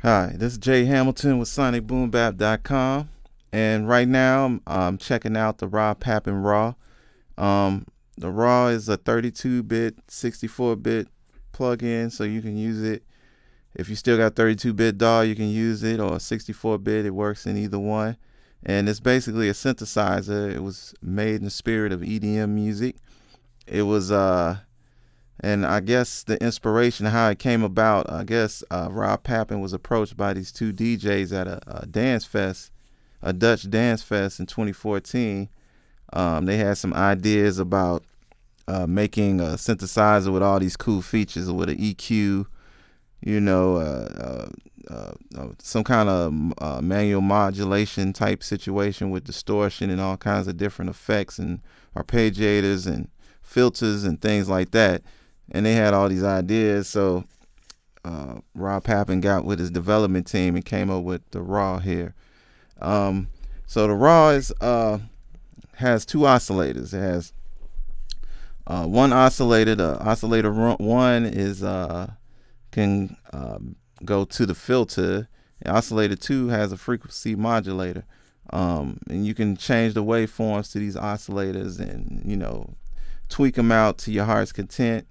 Hi, this is Jay Hamilton with SonicBoomBap.com, and right now I'm checking out the Papen RAW. The RAW is a 32-bit, 64-bit plugin, so you can use it. If you still got 32-bit DAW, you can use it, or 64-bit. It works in either one. And it's basically a synthesizer. It was made in the spirit of EDM music. It was and I guess the inspiration, how it came about, I guess Papen was approached by these two DJs at a dance fest, a Dutch dance fest in 2014. They had some ideas about making a synthesizer with all these cool features, with an EQ, you know, some kind of manual modulation type situation with distortion and all kinds of different effects and arpeggiators and filters and things like that. And they had all these ideas, so Papen got with his development team and came up with the RAW here. So the RAW has two oscillators. It has one oscillator. The oscillator one is can go to the filter. And oscillator 2 has a frequency modulator, and you can change the waveforms to these oscillators and, you know, tweak them out to your heart's content.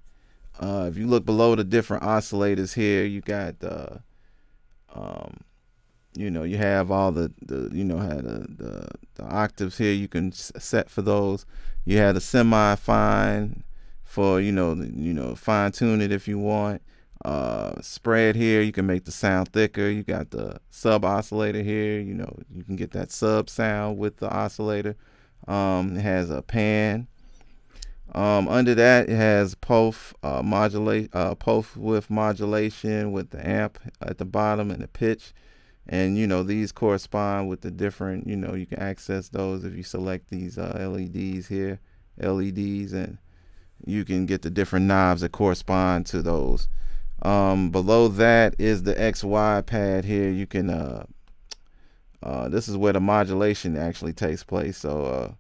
If you look below the different oscillators here, you got you know, you have all the octaves here. You can set for those. You have the semi-fine for fine tune it if you want. Spread here, you can make the sound thicker. You got the sub oscillator here. You know, you can get that sub sound with the oscillator. It has a pan. Under that, it has pulse pulse width modulation with the amp at the bottom and the pitch. And, you know, these correspond with the different, you know, you can access those if you select these LEDs here, and you can get the different knobs that correspond to those. Below that is the XY pad here. You can, this is where the modulation actually takes place. So,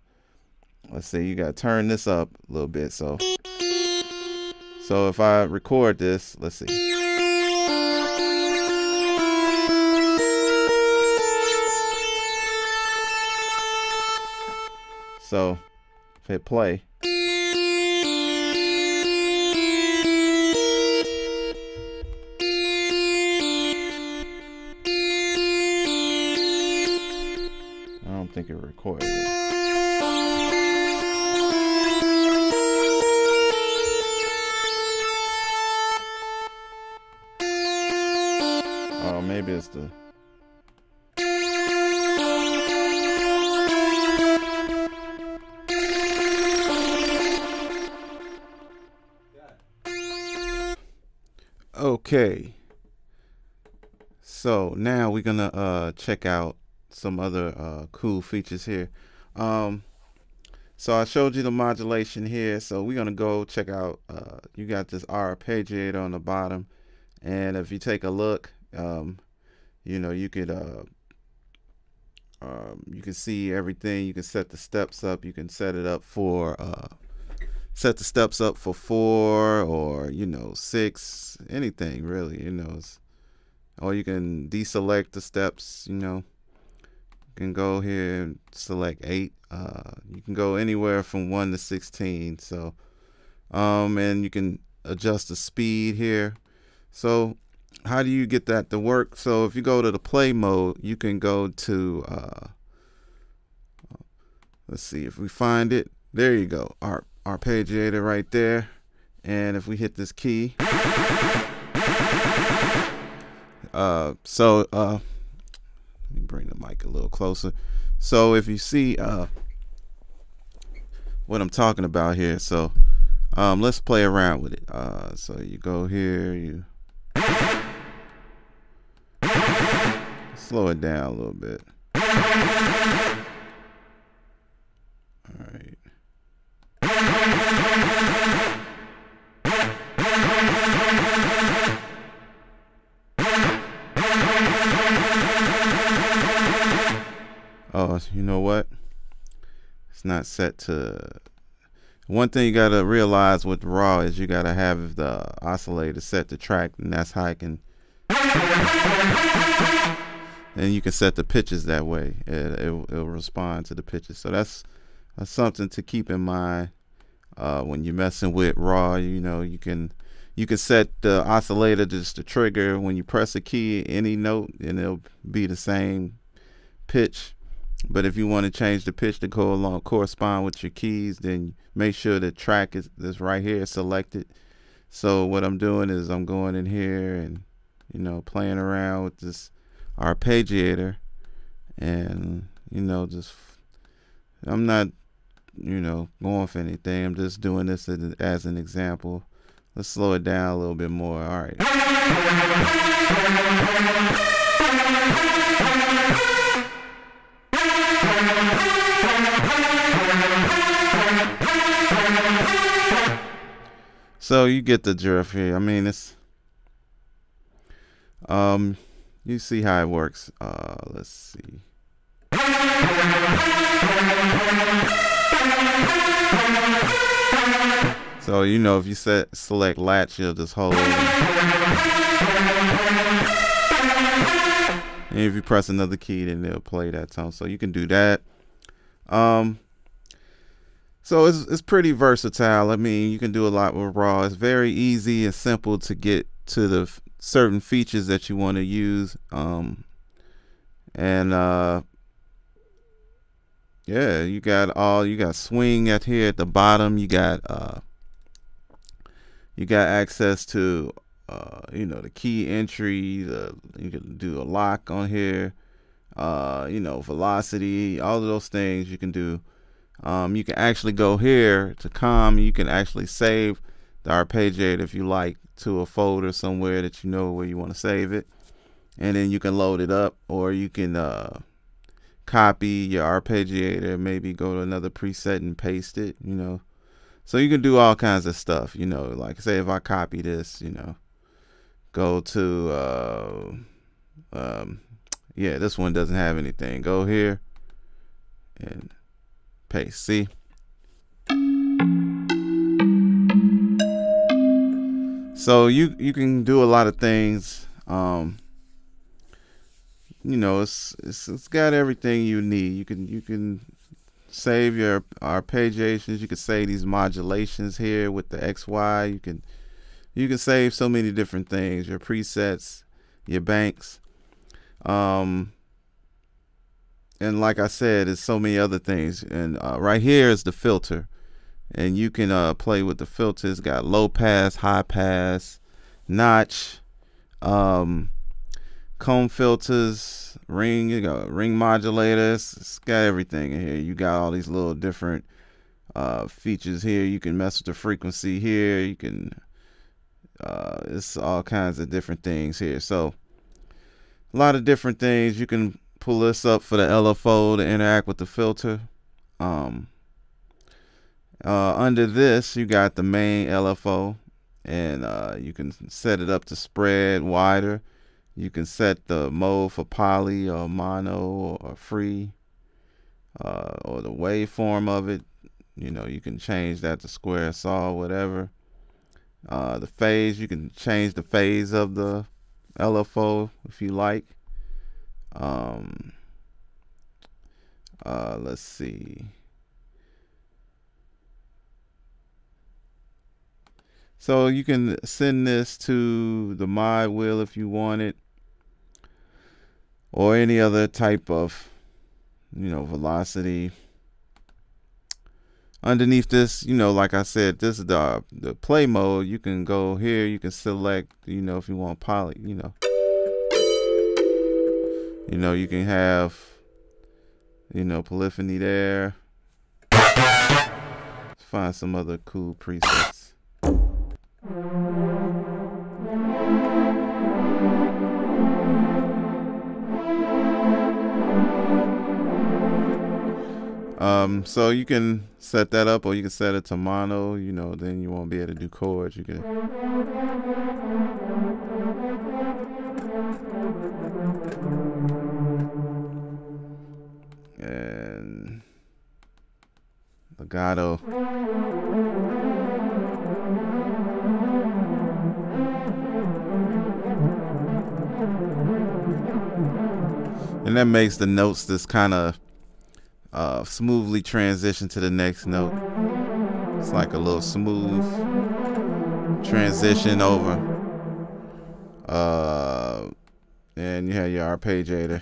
let's see, you got to turn this up a little bit. So if I record this, let's see. So if I hit play, I don't think it recorded it. Oh, maybe it's the... Okay. So now we're gonna check out some other cool features here. So I showed you the modulation here. So we're gonna go check out. You got this arpeggiator on the bottom, and if you take a look, you know, you could you can see everything. You can set the steps up. You can set it up for set the steps up for 4 or, you know, 6, anything really, you know. Or you can deselect the steps, you know. You can go here and select 8. You can go anywhere from 1 to 16. So and you can adjust the speed here. So how do you get that to work? So if you go to the play mode, you can go to let's see if we find it. There you go, arpeggiator right there. And if we hit this key, let me bring the mic a little closer. So if you see what I'm talking about here, so let's play around with it. So you go here, you slow it down a little bit. All right. Oh, you know what? It's not set to... One thing you gotta realize with the RAW is you gotta have the oscillator set to track, and that's how I can and you can set the pitches that way. It'll respond to the pitches. So that's something to keep in mind when you're messing with RAW. You know, you can set the oscillator just to trigger when you press a key, any note, and it'll be the same pitch. But if you want to change the pitch to go along, correspond with your keys, then make sure the track is this right here selected. So what I'm doing is I'm going in here and, you know, playing around with this arpeggiator, and, you know, just, I'm not, you know, going for anything. I'm just doing this as an example. Let's slow it down a little bit more. All right. So you get the drift here. I mean, it's you see how it works. Let's see. So, you know, if you select latch, you'll just hold. And if you press another key, then it'll play that tone. So you can do that. So it's pretty versatile. I mean, you can do a lot with RAW. It's very easy and simple to get to the certain features that you want to use. Yeah, you got swing at here at the bottom. You got access to you know, the key entry. You can do a lock on here. You know, velocity, all of those things you can do. You can actually go here to COM. You can actually save the arpeggiator if you like to a folder somewhere that you know where you want to save it, and then you can load it up, or you can copy your arpeggiator, maybe go to another preset and paste it, you know. So you can do all kinds of stuff, you know, like say if I copy this, you know, go to yeah, this one doesn't have anything. Go here and paste. See? So you can do a lot of things. You know, it's got everything you need. You can save your arpeggiations. You can save these modulations here with the XY. You can save so many different things. Your presets, your banks. And like I said, there's so many other things. And right here is the filter, and you can play with the filters. Got low pass, high pass, notch, comb filters, ring. You got ring modulators. It's got everything in here. You got all these little different features here. You can mess with the frequency here. You can it's all kinds of different things here. So a lot of different things. You can pull this up for the LFO to interact with the filter. Under this, you got the main LFO, and you can set it up to spread wider. You can set the mode for poly or mono or free, or the waveform of it. You know, you can change that to square, saw, whatever. The phase, you can change the phase of the LFO if you like. Let's see. So you can send this to the mod wheel if you want it, or any other type of, you know, velocity. Underneath this, you know, like I said, this is the play mode. You can go here, you can select, you know, if you want poly, you know, you can have, you know, polyphony there. Let's find some other cool presets. So you can set that up, or you can set it to mono, you know, then you won't be able to do chords. You can and legato. And that makes the notes just kind of smoothly transition to the next note. It's like a little smooth transition over. And you have your arpeggiator.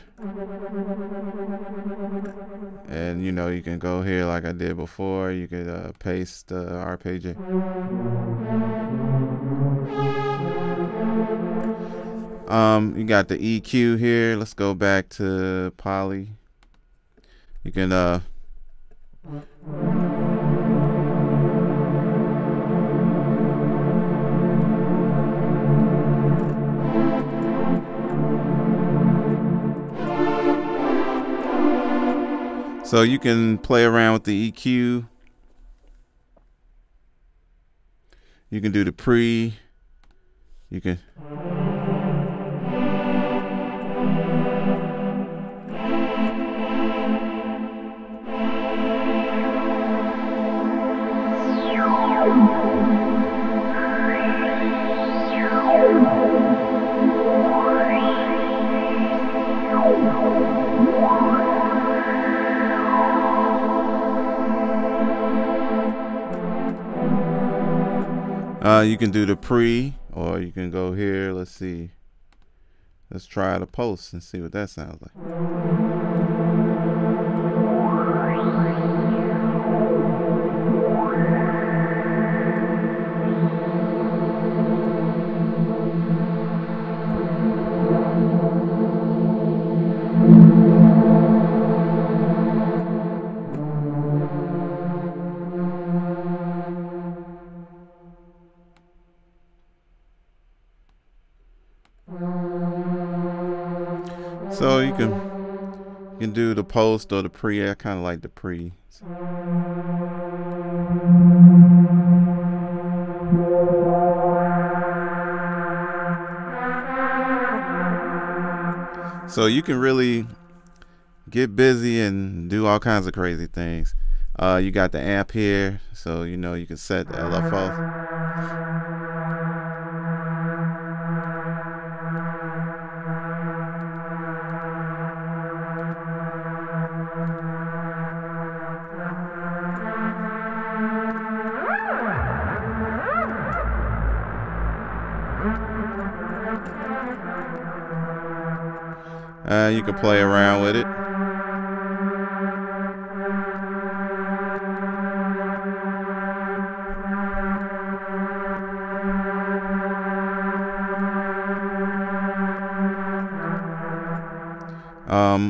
And you know, you can go here like I did before. You could paste the arpeggiator. You got the EQ here. Let's go back to poly. You can so you can play around with the EQ. You can do the pre. You can you can do the pre, or you can go here. Let's see. Let's try the post and see what that sounds like. So you can do the post or the pre. I kind of like the pre. So you can really get busy and do all kinds of crazy things. You got the amp here, so you know you can set the LFO. You can play around with it.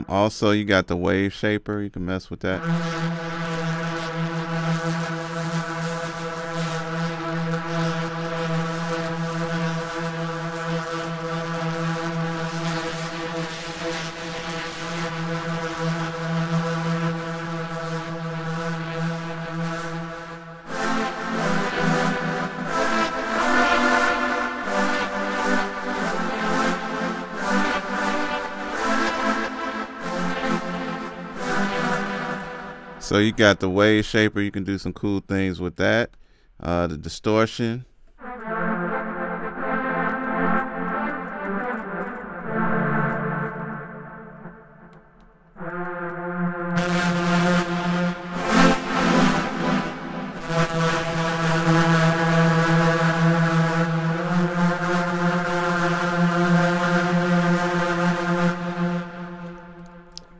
Also, you got the wave shaper. You can mess with that. So you got the wave shaper. You can do some cool things with that. The distortion.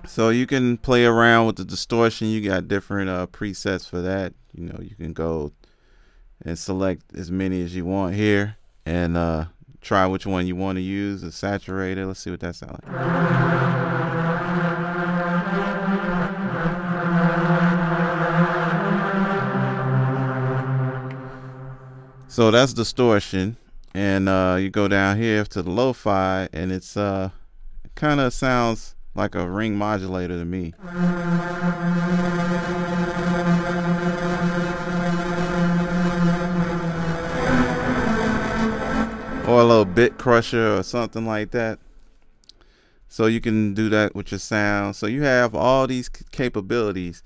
So you can play around with the distortion. You got different presets for that. You know, you can go and select as many as you want here and try which one you want to use. The saturated. Let's see what that sounds like. So that's distortion. And you go down here to the lo-fi, and it's kind of sounds like a ring modulator to me. Or a little bit crusher or something like that. So you can do that with your sound. So you have all these capabilities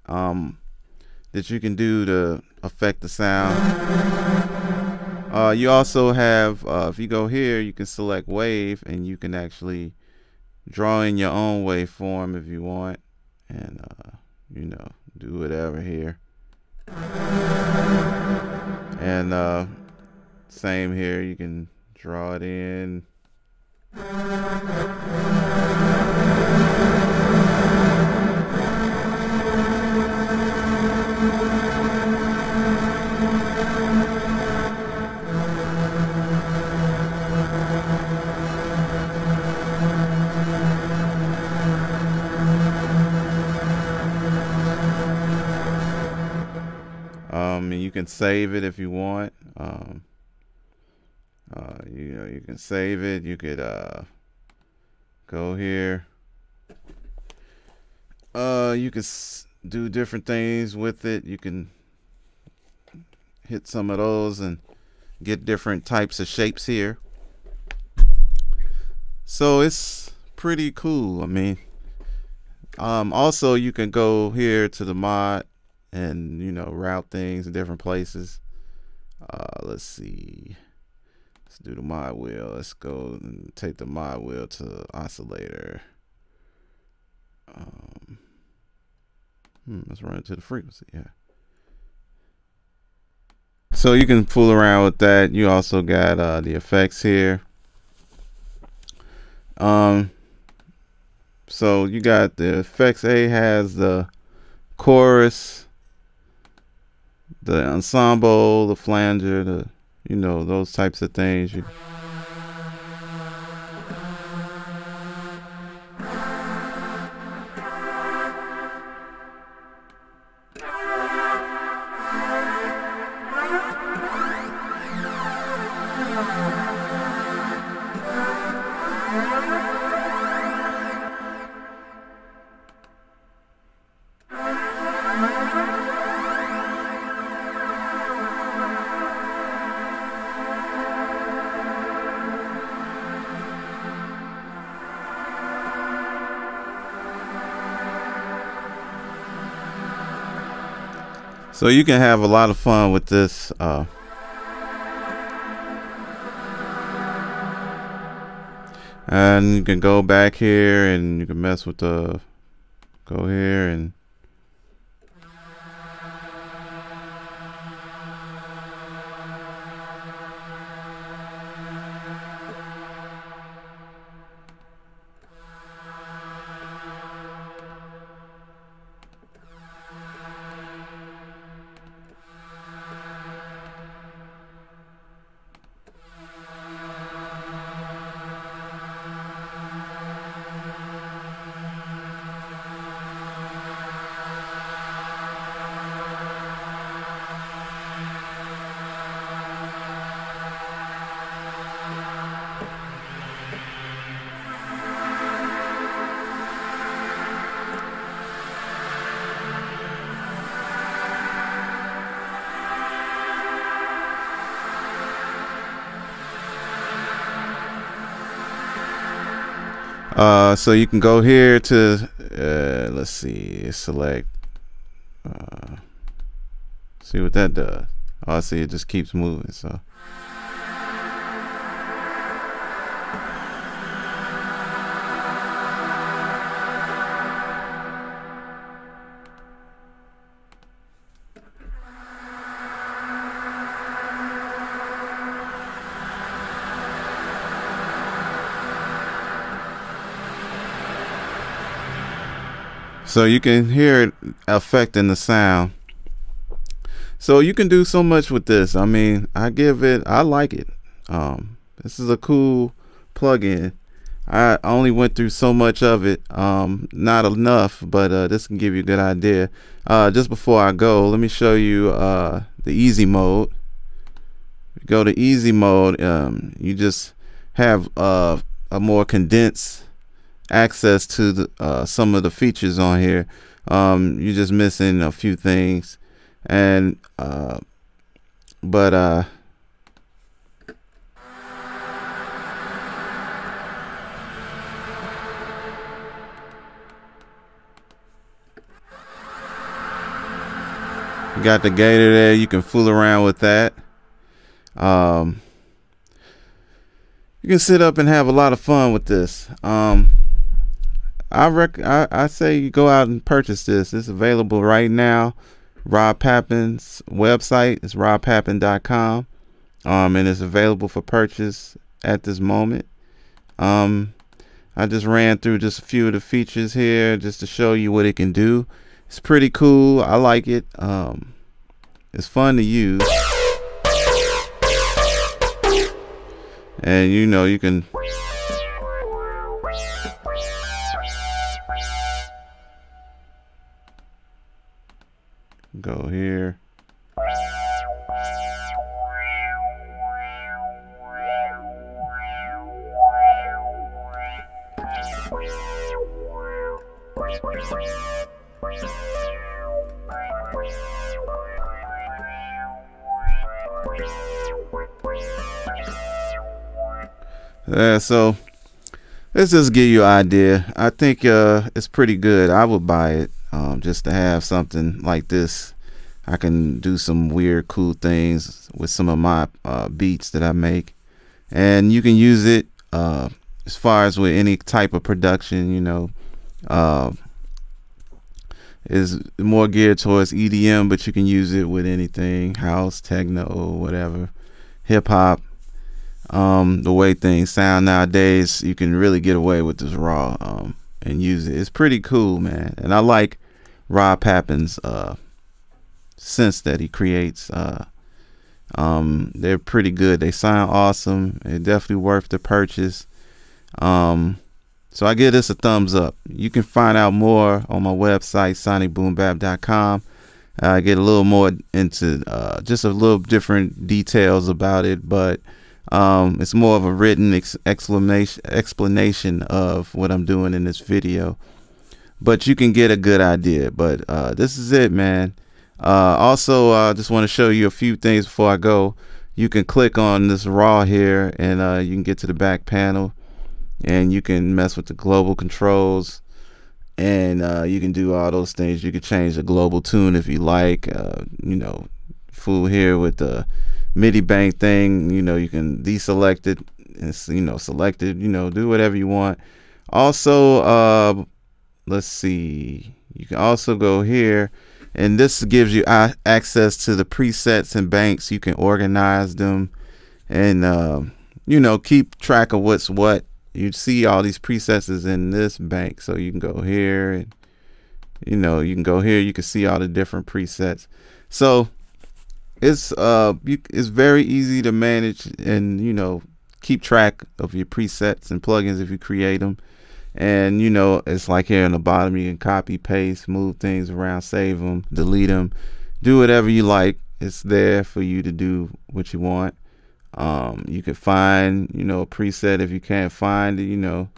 that you can do to affect the sound. You also have, if you go here, you can select wave, and you can actually draw in your own waveform if you want, and you know, do whatever here. And same here, you can draw it in. And you can save it if you want. You know, you can save it. You could go here. You can do different things with it. You can hit some of those and get different types of shapes here. So it's pretty cool. I mean, also you can go here to the mod and, you know, route things in different places. Let's see. Let's do the mod wheel. Let's go and take the mod wheel to the oscillator. Let's run it to the frequency. Yeah. So you can fool around with that. You also got the effects here. So you got the effects. A has the chorus, the ensemble, the flanger, the, you know, those types of things. So you can have a lot of fun with this. And you can go back here and you can mess with the, go here and so you can go here to let's see, select see what that does. Oh, I see, it just keeps moving. So you can hear it affecting the sound. So you can do so much with this. I mean, I like it. This is a cool plugin. I only went through so much of it, not enough, but this can give you a good idea. Just before I go, let me show you the easy mode. Go to easy mode. You just have a more condensed access to the, some of the features on here. You're just missing a few things, and you got the gator there. You can fool around with that. You can sit up and have a lot of fun with this. I say you go out and purchase this. It's available right now. Rob Papen's website is robpapen.com, and it's available for purchase at this moment. I just ran through just a few of the features here just to show you what it can do. It's pretty cool. I like it. It's fun to use. And you know, you can go here. So let's just give you an idea. I think it's pretty good. I would buy it just to have something like this. I can do some weird, cool things with some of my beats that I make, and you can use it as far as with any type of production. You know, is more geared towards EDM, but you can use it with anything: house, techno, whatever, hip hop. The way things sound nowadays, you can really get away with this raw and use it. It's pretty cool, man. And I like Rob Papen's synths that he creates. They're pretty good. They sound awesome. They're definitely worth the purchase. So I give this a thumbs up. You can find out more on my website, sonicboombap.com. I get a little more into just a little different details about it, but it's more of a written explanation of what I'm doing in this video, but you can get a good idea. But this is it, man. Also, just want to show you a few things before I go. You can click on this raw here, and you can get to the back panel, and you can mess with the global controls, and you can do all those things. You can change the global tune if you like. You know, fool here with the MIDI bank thing. You know, you can deselect it and, you know, select it, you know, do whatever you want. Also, let's see, you can also go here, and this gives you access to the presets and banks. You can organize them and you know, keep track of what's what. You see all these presets is in this bank, so you can go here, and you know, you can go here, you can see all the different presets. So it's very easy to manage and, you know, keep track of your presets and plugins if you create them. And, you know, it's like here in the bottom, you can copy, paste, move things around, save them, delete them, do whatever you like. It's there for you to do what you want. You can find, you know, a preset if you can't find it, you know,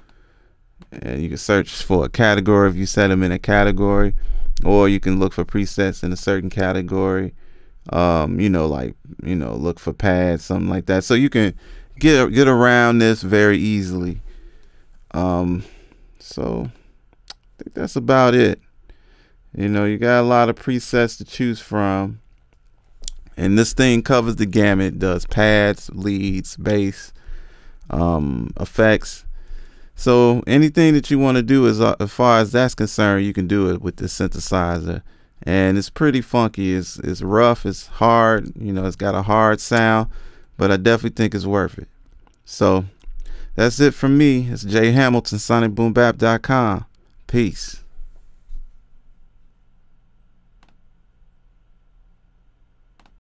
and you can search for a category if you set them in a category, or you can look for presets in a certain category. You know, like, you know, look for pads, something like that. So you can get around this very easily. So I think that's about it. You know, you got a lot of presets to choose from, and this thing covers the gamut. It does pads, leads, bass, effects. So anything that you want to do is, as far as that's concerned, you can do it with this synthesizer. And it's pretty funky. It's rough, it's hard, you know, it's got a hard sound, but I definitely think it's worth it. So that's it from me. It's Jay Hamilton, sonicboombap.com. Peace.